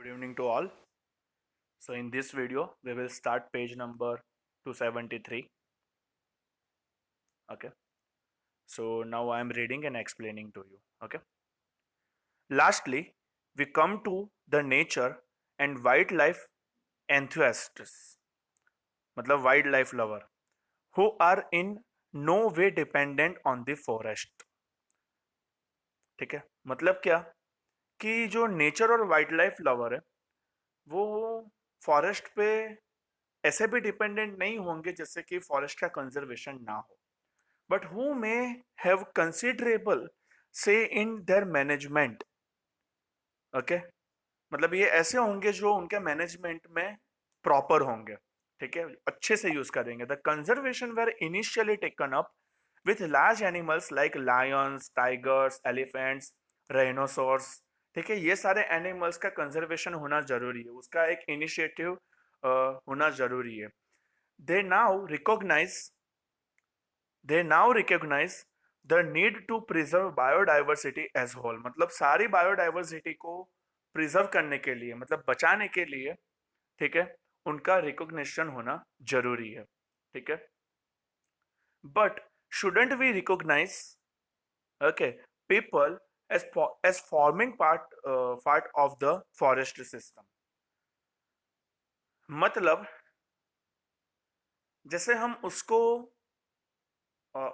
Good evening to all. So in this video, we will start page number 273. Okay. So now I am reading and explaining to you. Okay. Lastly, we come to the nature and wildlife enthusiasts, मतलब wildlife lover, who are in no way dependent on the forest. ठीक है, मतलब क्या कि जो nature और wild life lover है वो फॉरेस्ट पे ऐसे भी डिपेंडेंट नहीं होंगे जैसे कि फॉरेस्ट का कंजर्वेशन ना हो, but who may have considerable से इन देयर मैनेजमेंट. ओके, मतलब ये ऐसे होंगे जो उनके मैनेजमेंट में प्रॉपर होंगे. ठीक है, अच्छे से यूज करेंगे. The conservation were initially taken up with large animals like lions, tigers, elephants, rhinoceros. ठीक है, ये सारे एनिमल्स का कंजर्वेशन होना जरूरी है, उसका एक इनिशिएटिव होना जरूरी है. they now recognize they now recognize the need to preserve biodiversity as whole. मतलब सारी बायोडाइवर्सिटी को प्रिजर्व करने के लिए, मतलब बचाने के लिए, ठीक है, उनका रिकॉग्निशन होना जरूरी है. ठीक है, but shouldn't we recognise okay people as forming part of the forest system. मतलब जैसे हम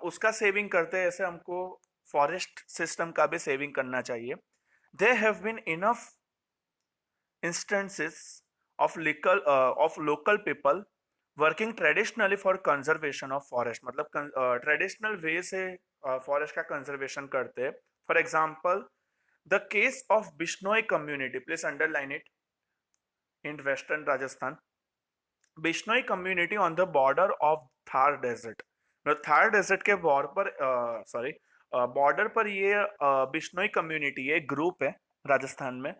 उसका सेविंग करते हैं, ऐसे हमको फॉरेस्ट सिस्टम का भी सेविंग करना चाहिए. There have been enough instances of local people working traditionally for conservation of forest. मतलब ट्रेडिशनल वे से फॉरेस्ट का कंजर्वेशन करते हैं. For example the case of Bishnoi community, please underline it, in western Rajasthan. Bishnoi community on the border of Thar desert. Thar desert के border पर ये Bishnoi community, ये group है राजस्थान में.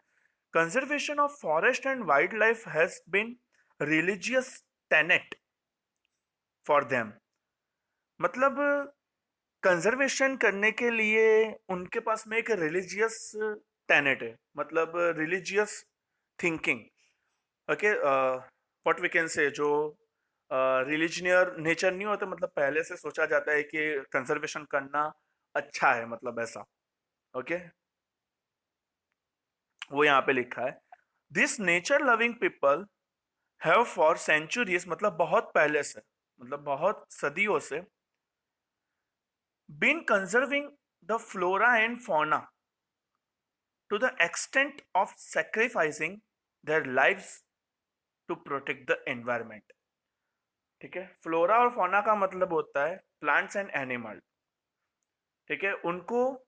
Conservation of forest and wildlife has been religious Tenet for them. मतलब conservation करने के लिए उनके पास में एक रिलीजियस टेनेट है, मतलब religious thinking. Okay, what we can say, जो रिलीजनियर नेचर नहीं होता, मतलब पहले से सोचा जाता है कि कंजर्वेशन करना अच्छा है, मतलब ऐसा. ओके, वो यहाँ पे लिखा है. This nature loving people have for centuries, मतलब बहुत पहले से, मतलब बहुत सदियों से, been conserving the flora and fauna to the extent of sacrificing their lives to protect the environment. ठीक है, फ्लोरा और फौना का मतलब होता है प्लांट्स एंड एनिमल. ठीक है, उनको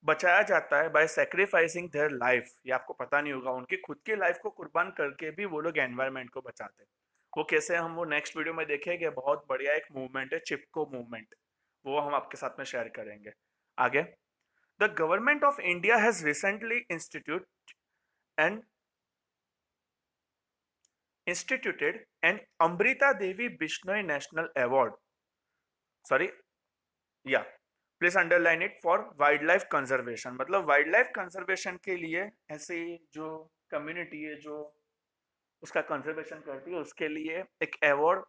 बचाया जाता है बाय सेक्रीफाइसिंग देयर लाइफ. ये आपको पता नहीं होगा, उनकी खुद की लाइफ को कुर्बान करके भी वो लोग एनवायरमेंट को बचाते हैं. वो कैसे, हम वो नेक्स्ट वीडियो में देखेंगे. बहुत बढ़िया एक मूवमेंट है चिपको मूवमेंट, वो हम आपके साथ में शेयर करेंगे आगे. The government of India has recently and instituted an Amrita Devi Bishnoi National Award. Sorry, yeah, please underline it, for wild life conservation. मतलब वाइल्ड लाइफ कंजर्वेशन के लिए ऐसी जो कम्युनिटी है जो उसका कंजर्वेशन करती है, उसके लिए एक अवार्ड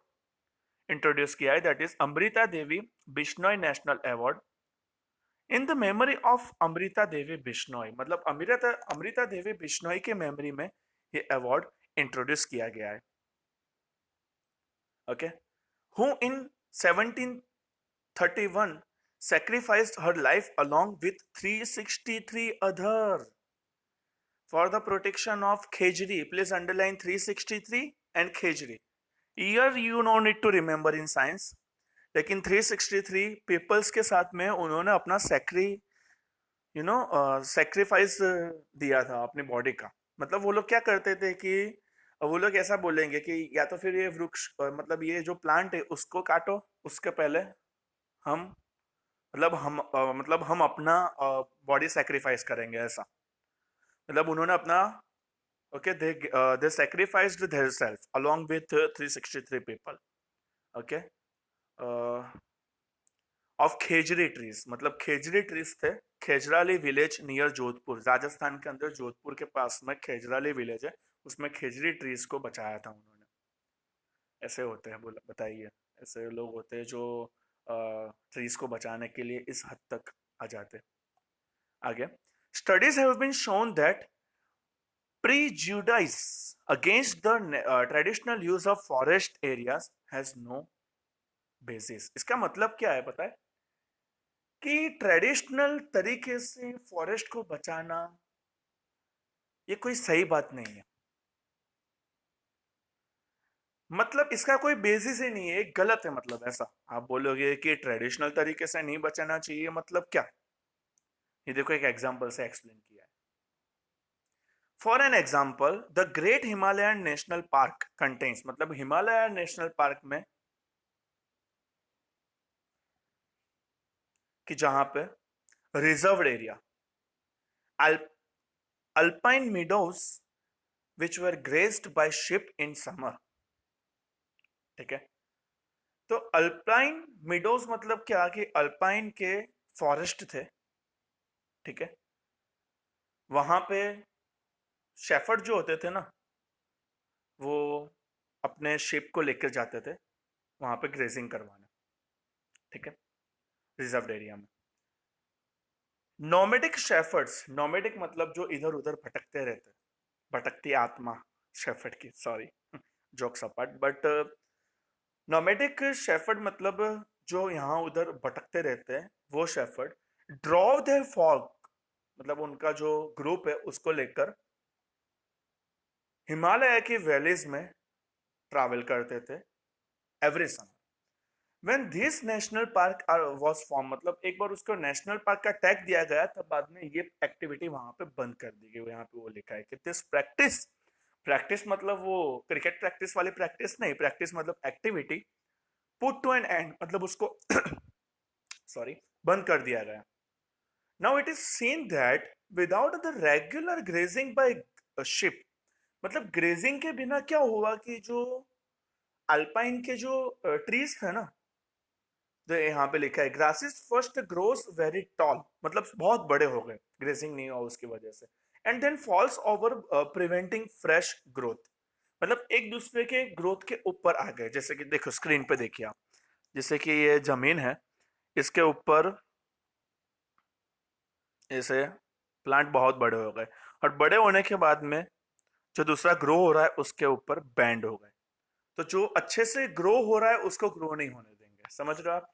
इंट्रोड्यूस किया है, that is Amrita Devi Bishnoi national award in the memory of Amrita Devi Bishnoi. मतलब अमृता देवी बिश्नोई के मेमोरी में ये अवार्ड इंट्रोड्यूस किया गया है. Okay, who in 1731 sacrificed her life along with 363 other for the protection of Khejri. Please underline 363 and Khejri. Year you no need to remember in science, लेकिन 363 peoples के साथ में उन्होंने अपना सेक्रीफाइस दिया था अपनी बॉडी का. मतलब वो लोग क्या करते थे कि वो लोग ऐसा बोलेंगे कि या तो फिर ये वृक्ष, मतलब ये जो प्लांट है उसको काटो, उसके पहले हम मतलब हम अपना बॉडी सेक्रीफाइस करेंगे, ऐसा. मतलब उन्होंने अपना, okay, they sacrificed their self along with 363 people. Okay, of Khejri trees, मतलब खेजरी ट्रीज थे। खेजराली विलेज नियर जोधपुर, राजस्थान के अंदर जोधपुर के पास में खेजराली विलेज है, उसमें खेजरी ट्रीज को बचाया था उन्होंने। ऐसे होते हैं, बोला बताइए, ऐसे लोग होते हैं जो ट्रीज को बचाने के लिए इस हद तक आ जाते हैं। आगे, studies have been shown that prejudice against the traditional use of forest areas has no basis। इसका मतलब क्या है पता है? कि ट्रेडिशनल तरीके से फॉरेस्ट को बचाना ये कोई सही बात नहीं है। मतलब इसका कोई बेसिस ही नहीं है, गलत है। मतलब ऐसा आप बोलोगे कि ट्रेडिशनल तरीके से नहीं बचाना चाहिए, मतलब क्या? ये देखो एक एग्जांपल से एक्सप्लेन किया है। For an example, the great Himalayan national park contains, मतलब हिमालय नेशनल पार्क में कि जहां पे reserved area, alpine meadows which were graced by ship in summer. ठीक है, तो अल्पाइन मीडोज मतलब क्या कि अल्पाइन के फॉरेस्ट थे। ठीक है, वहां पे शेफर्ड जो होते थे ना, वो अपने शिप को लेकर जाते थे वहां पे ग्रेजिंग करवाने। ठीक है, रिजर्व्ड एरिया में नोमेडिक शेफर्ड्स, नोमेडिक मतलब जो इधर उधर भटकते रहते, भटकती आत्मा शेफर्ड की, sorry jokes apart, but nomadic shepherd मतलब जो यहाँ उधर भटकते रहते हैं वो शेफर्ड ड्रॉव देयर फ्लॉक, मतलब उनका जो ग्रुप है उसको लेकर हिमालय की वैलीज में ट्रैवल करते थे every summer. When this national park was form, मतलब एक बार उसको नेशनल पार्क का टैग दिया गया तब बाद में ये एक्टिविटी वहां पे बंद कर दी गई। यहाँ पे वो लिखा है कि दिस प्रैक्टिस, प्रैक्टिस मतलब वो क्रिकेट प्रैक्टिस वाली प्रैक्टिस नहीं, प्रैक्टिस मतलब activity, put to an end मतलब उसको सॉरी बंद कर दिया गया। Now it is seen that without the regular grazing by sheep, मतलब ग्रेजिंग के बिना क्या हुआ कि जो अल्पाइन के जो ट्रीज थे ना, तो यहाँ पे लिखा है grasses first grows very tall, मतलब बहुत बड़े हो गए, ग्रेजिंग नहीं हुआ उसकी वजह से, and then falls over preventing fresh growth, मतलब एक दूसरे के ग्रोथ के ऊपर आ गए। जैसे कि देखो स्क्रीन पे देखिए आप, जैसे कि ये जमीन है, इसके ऊपर ऐसे प्लांट बहुत बड़े हो गए, और बड़े होने के बाद में जो दूसरा ग्रो हो रहा है उसके ऊपर बैंड हो गए, तो जो अच्छे से ग्रो हो रहा है उसको ग्रो नहीं होने देंगे। समझ रहे हो आप?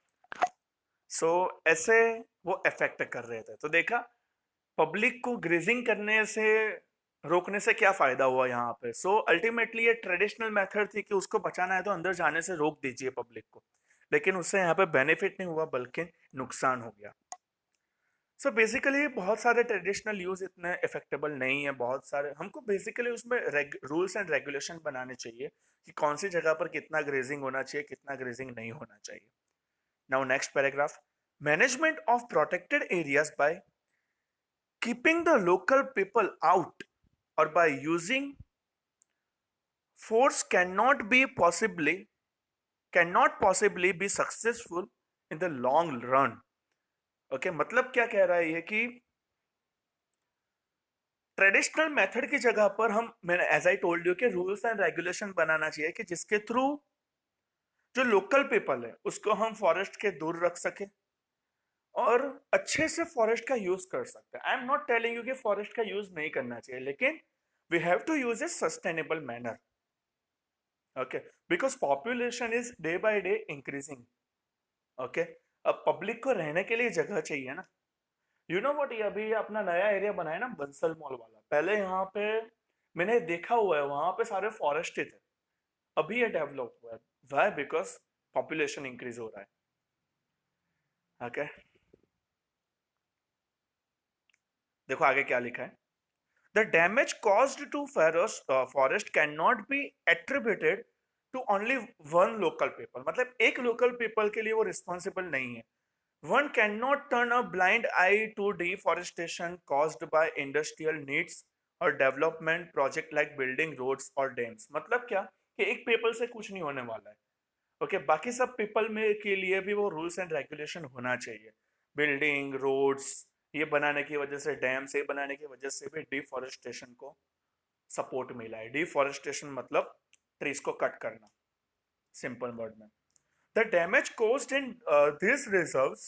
सो ऐसे वो अफेक्ट कर रहे थे। तो देखा पब्लिक को ग्रेजिंग करने से रोकने से क्या फायदा हुआ यहाँ पे। सो अल्टीमेटली ये ट्रेडिशनल मेथड थी कि उसको बचाना है तो अंदर जाने से रोक दीजिए पब्लिक को, लेकिन उससे यहाँ पे बेनिफिट नहीं हुआ बल्कि नुकसान हो गया। सो बेसिकली बहुत सारे ट्रेडिशनल यूज इतने इफेक्टेबल नहीं है, बहुत सारे हमको बेसिकली उसमें रूल्स एंड रेगुलेशन बनाने चाहिए कि कौन सी जगह पर कितना ग्रेजिंग होना चाहिए, कितना ग्रेजिंग नहीं होना चाहिए। Now next paragraph, management of protected areas by keeping the local people out or by using force cannot possibly be successful in the long run। Okay, मतलब क्या कह रहा है ये कि ट्रेडिशनल मेथड की जगह पर हम, मैंने एज आई टोल्ड यू कि रूल्स एंड रेगुलेशन बनाना चाहिए कि जिसके थ्रू जो लोकल पीपल है उसको हम फॉरेस्ट के दूर रख सके और अच्छे से फॉरेस्ट का यूज कर सकते हैं। I am not telling you कि फॉरेस्ट का यूज नहीं करना चाहिए, लेकिन we have to use a sustainable manner. Okay, because population is day by day increasing. Okay, अब पब्लिक को रहने के लिए जगह चाहिए ना। यू नो व्हाट, ये अभी अपना नया एरिया बना है ना बंसल मॉल वाला, पहले यहाँ पे मैंने देखा हुआ है वहां पे सारे फॉरेस्ट ही थे, अभी ये डेवलप हुआ है। वाई? बिकॉज पॉपुलेशन इंक्रीज हो रहा है। ओके, देखो आगे क्या लिखा है। The damage caused to forest cannot be attributed to only one local people, मतलब एक local people के लिए वो responsible नहीं है। One cannot turn a blind eye to deforestation caused by industrial needs or development project like building roads or dams। मतलब क्या कि एक people से कुछ नहीं होने वाला है। ओके, बाकी सब पीपल में के लिए भी वो रूल्स एंड रेगुलेशन होना चाहिए। बिल्डिंग, रोड्स, ये बनाने की वजह से, डैम से बनाने की वजह से भी डिफॉरेस्टेशन को सपोर्ट मिला है। डिफॉरेस्टेशन मतलब ट्रीज को कट करना, सिंपल वर्ड में। The damage caused in these reserves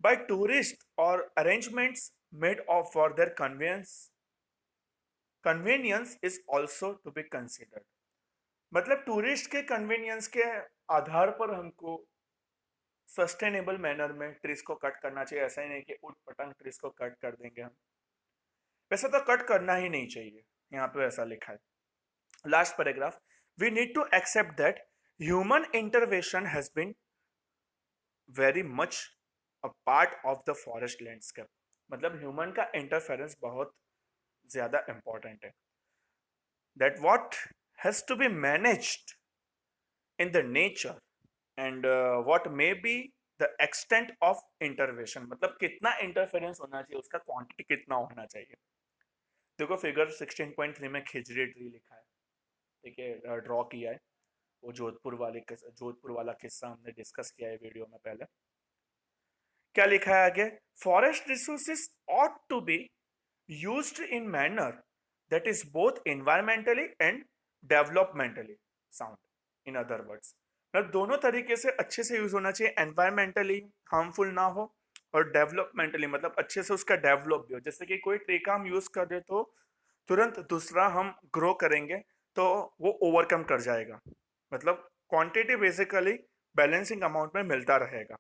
by tourists or arrangements made of for their convenience is also to be considered। मतलब टूरिस्ट के कन्वीनियंस के आधार पर हमको सस्टेनेबल मैनर में ट्रीज को कट करना चाहिए। ऐसा ही नहीं कि उठ पटांग ट्रीज को कट कर देंगे हम, वैसे तो कट करना ही नहीं चाहिए, यहाँ पे ऐसा लिखा है। Last paragraph, we need to accept that human intervention has been very much a part of the forest landscape. मतलब ह्यूमन का इंटरफेरेंस बहुत ज्यादा इंपॉर्टेंट है। That what has to be managed in the nature and what may be the extent of intervention, मतलब कितना interference होना चाहिए, उसका क्वांटिटी कितना होना चाहिए। देखो फिगर 16.3 में खिजरी ट्री लिखा है, ठीक है, ड्रॉ किया है। वो जोधपुर वाला किस्सा हमने डिस्कस किया है वीडियो में पहले। क्या लिखा है आगे? Forest resources ought to be used in manner that is both environmentally and developmentally sound. In other words, मतलब दोनों तरीके से अच्छे से यूज होना चाहिए। एनवायरमेंटली हार्मफुल ना हो और डेवलपमेंटली मतलब अच्छे से उसका डेवलप भी हो। जैसे कि कोई ट्री का हम यूज कर दे तो तुरंत दूसरा हम ग्रो करेंगे तो वो ओवरकम कर जाएगा। मतलब क्वांटिटी बेसिकली बैलेंसिंग अमाउंट में मिलता रहेगा।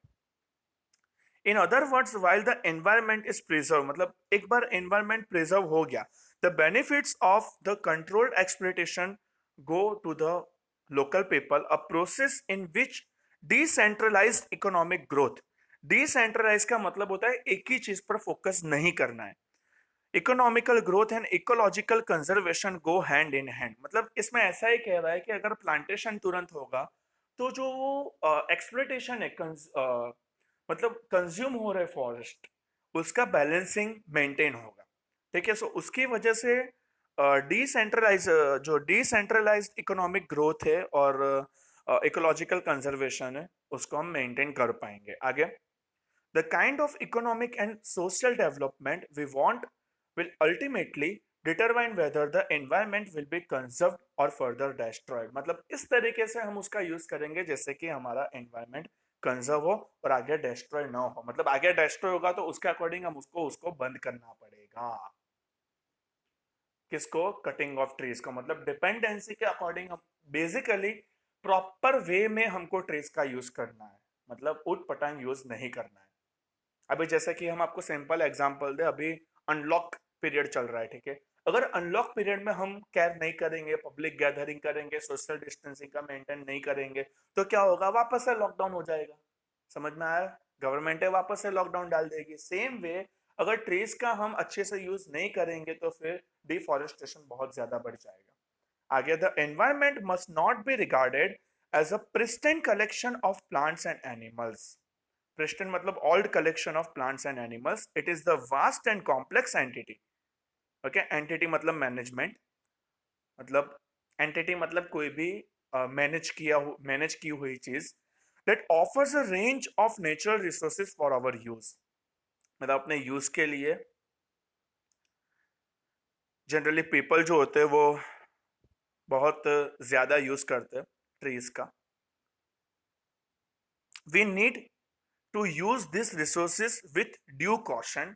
In other words, while the environment is preserve, मतलब एक बार एनवायरमेंट प्रिजर्व हो गया, the benefits of the controlled exploitation go to the local people, a process in which decentralised economic growth. Decentralise का मतलब होता है एक ही चीज पर फोकस नहीं करना है। Economical growth and ecological conservation go hand in hand. मतलब इसमें ऐसा ही कह रहा है कि अगर प्लांटेशन तुरंत होगा तो जो एक्सप्लोइटेशन है, मतलब कंज्यूम हो रहे फॉरेस्ट, उसका बैलेंसिंग मेंटेन होगा। ठीक है, सो उसकी वजह से डिसेंट्रलाइज जो डिसेंट्रलाइज्ड इकोनॉमिक ग्रोथ है और इकोलॉजिकल कंजर्वेशन है, उसको हम मेंटेन कर पाएंगे आगे। The kind of economic and social development we want will ultimately determine whether the environment will be conserved or further destroyed। मतलब इस तरीके से हम उसका यूज करेंगे जैसे कि हमारा एनवायरमेंट कंजर्व हो और आगे डिस्ट्रॉय ना हो। मतलब आगे डिस्ट्रॉय होगा तो उसके अकॉर्डिंग हम उसको उसको बंद करना पड़ेगा। किसको? कटिंग ऑफ ट्रीज को। मतलब डिपेंडेंसी के अकॉर्डिंग हम बेसिकली प्रॉपर वे में हमको ट्रीज का यूज करना है, मतलब उठ पटांग यूज नहीं करना है। अभी जैसे कि हम आपको सिंपल एग्जांपल दे, अभी अनलॉक पीरियड चल रहा है, ठीक है। अगर अनलॉक पीरियड में हम केयर नहीं करेंगे, पब्लिक गैदरिंग करेंगे, सोशल डिस्टेंसिंग का मेंटेन नहीं करेंगे तो क्या होगा? वापस से लॉकडाउन हो जाएगा। समझ में आया? गवर्नमेंट है वापस से लॉकडाउन डाल देगी। सेम वे अगर ट्रीज का हम अच्छे से यूज नहीं करेंगे तो फिर डिफॉरेस्टेशन बहुत ज्यादा बढ़ जाएगा। आगे, the environment must not be regarded as a pristine collection of plants and animals. Pristine मतलब old collection of plants and animals. It is the vast and complex entity. Okay, entity मतलब management, मतलब entity मतलब कोई भी manage की हुई चीज that offers a range of natural resources for our use। मतलब अपने यूज के लिए जनरली पीपल जो होते हैं वो बहुत ज्यादा यूज करते हैं ट्रीज का। We need to use these resources with due caution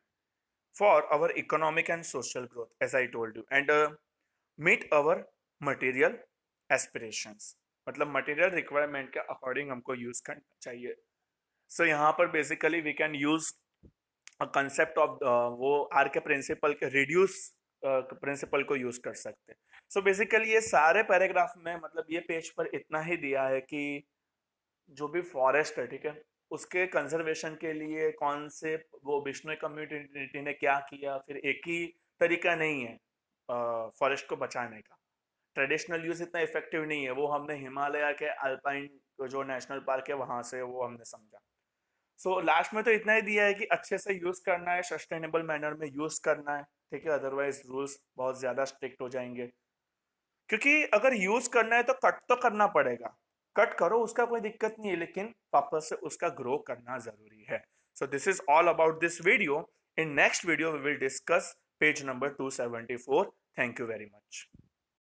for our economic and social growth, as I told you, and meet our material aspirations। मतलब material requirement के अकॉर्डिंग हमको यूज करना चाहिए। सो यहाँ पर basically we can use concept of वो R के principle के रिड्यूस प्रिंसिपल को यूज कर सकते हैं। सो बेसिकली ये सारे पैराग्राफ में मतलब ये पेज पर इतना ही दिया है कि जो भी फॉरेस्ट है, ठीक है, उसके कंजर्वेशन के लिए कौन से वो बिश्नोई कम्युनिटी ने क्या किया। फिर एक ही तरीका नहीं है फॉरेस्ट को बचाने का। ट्रेडिशनल यूज इतना इफेक्टिव नहीं है, वो हमने हिमालय के अल्पाइन जो नेशनल पार्क है वहां से वो हमने समझा। सो लास्ट में तो इतना ही दिया है कि अच्छे से यूज करना है, सस्टेनेबल मैनर में यूज करना है, ठीक है, अदरवाइज रूल्स बहुत ज्यादा स्ट्रिक्ट हो जाएंगे। क्योंकि अगर यूज करना है तो कट तो करना पड़ेगा। कट करो, उसका कोई दिक्कत नहीं है, लेकिन वापस से उसका ग्रो करना जरूरी है. So this is all about this video. In next video we will discuss page number 274. Thank you very much.